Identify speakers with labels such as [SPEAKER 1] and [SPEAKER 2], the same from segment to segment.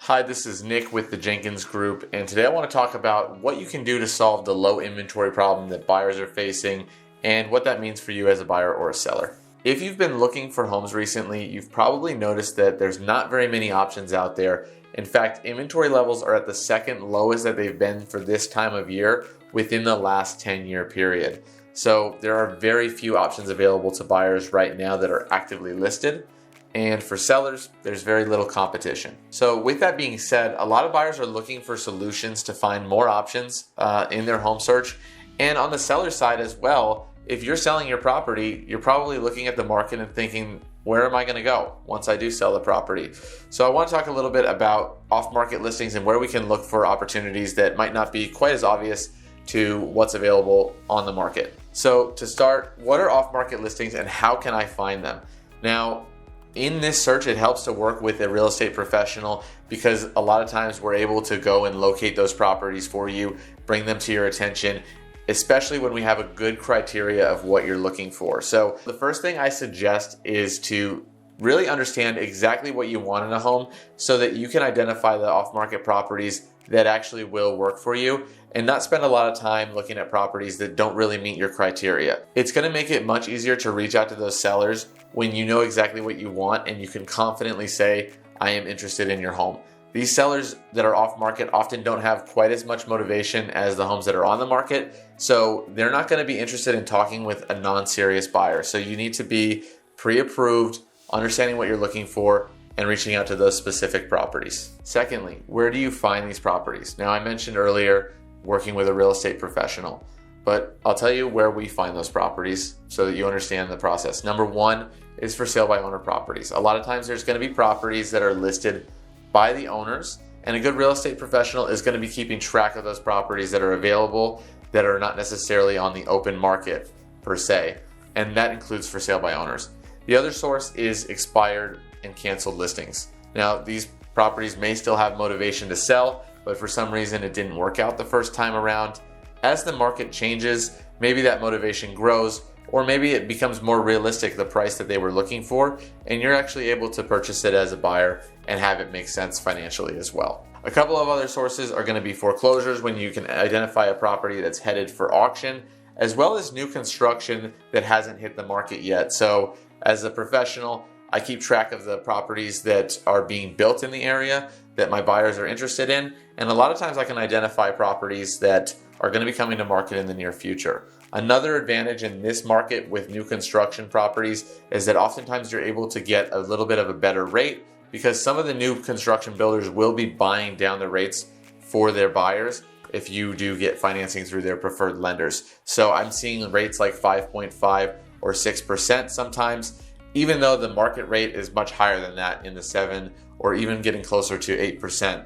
[SPEAKER 1] Hi, this is Nick with the Jenkins Group, and today I want to talk about what you can do to solve the low inventory problem that buyers are facing and what that means for you as a buyer or a seller. If you've been looking for homes recently, you've probably noticed that there's not very many options out there. In fact, inventory levels are at the second lowest that they've been for this time of year within the last 10-year period. So there are very few options available to buyers right now that are actively listed. And for sellers, there's very little competition. So with that being said, a lot of buyers are looking for solutions to find more options in their home search. And on the seller side as well, if you're selling your property, you're probably looking at the market and thinking, where am I going to go once I do sell the property? So I want to talk a little bit about off-market listings and where we can look for opportunities that might not be quite as obvious to what's available on the market. So to start, what are off-market listings and how can I find them? Now, in this search, it helps to work with a real estate professional because a lot of times we're able to go and locate those properties for you, bring them to your attention, especially when we have a good criteria of what you're looking for. So the first thing I suggest is to really understand exactly what you want in a home so that you can identify the off-market properties that actually will work for you and not spend a lot of time looking at properties that don't really meet your criteria. It's going to make it much easier to reach out to those sellers when you know exactly what you want and you can confidently say, I am interested in your home. These sellers that are off market often don't have quite as much motivation as the homes that are on the market, so they're not going to be interested in talking with a non-serious buyer. So you need to be pre-approved, understanding what you're looking for, and reaching out to those specific properties. Secondly, where do you find these properties? Now, I mentioned earlier working with a real estate professional, but I'll tell you where we find those properties so that you understand the process. Number one is for sale by owner properties. A lot of times there's going to be properties that are listed by the owners, and a good real estate professional is going to be keeping track of those properties that are available that are not necessarily on the open market per se, and that includes for sale by owners. The other source is expired and canceled listings. Now, these properties may still have motivation to sell, but for some reason it didn't work out the first time around. As the market changes, maybe that motivation grows, or maybe it becomes more realistic, the price that they were looking for, and you're actually able to purchase it as a buyer and have it make sense financially as well. A couple of other sources are going to be foreclosures, when you can identify a property that's headed for auction, as well as new construction that hasn't hit the market yet. So as a professional, I keep track of the properties that are being built in the area that my buyers are interested in, and a lot of times I can identify properties that are going to be coming to market in the near future. Another advantage in this market with new construction properties is that oftentimes you're able to get a little bit of a better rate because some of the new construction builders will be buying down the rates for their buyers if you do get financing through their preferred lenders. So I'm seeing rates like 5.5 or 6% sometimes, even though the market rate is much higher than that in the 7 or even getting closer to 8%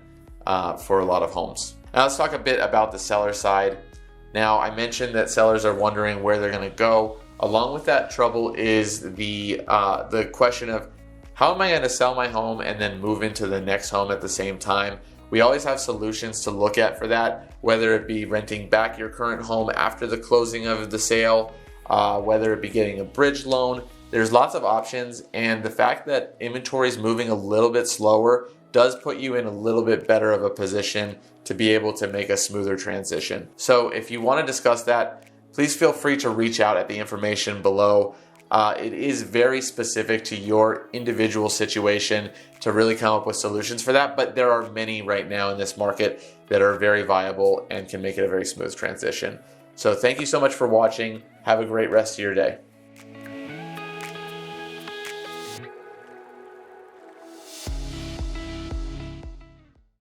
[SPEAKER 1] for a lot of homes. Now let's talk a bit about the seller side. Now, I mentioned that sellers are wondering where they're going to go. Along with that trouble is the question of how am I going to sell my home and then move into the next home at the same time? We always have solutions to look at for that, whether it be renting back your current home after the closing of the sale, whether it be getting a bridge loan. There's lots of options, and the fact that inventory is moving a little bit slower does put you in a little bit better of a position to be able to make a smoother transition. So if you want to discuss that, please feel free to reach out at the information below. It is very specific to your individual situation to really come up with solutions for that, but there are many right now in this market that are very viable and can make it a very smooth transition. So thank you so much for watching. Have a great rest of your day.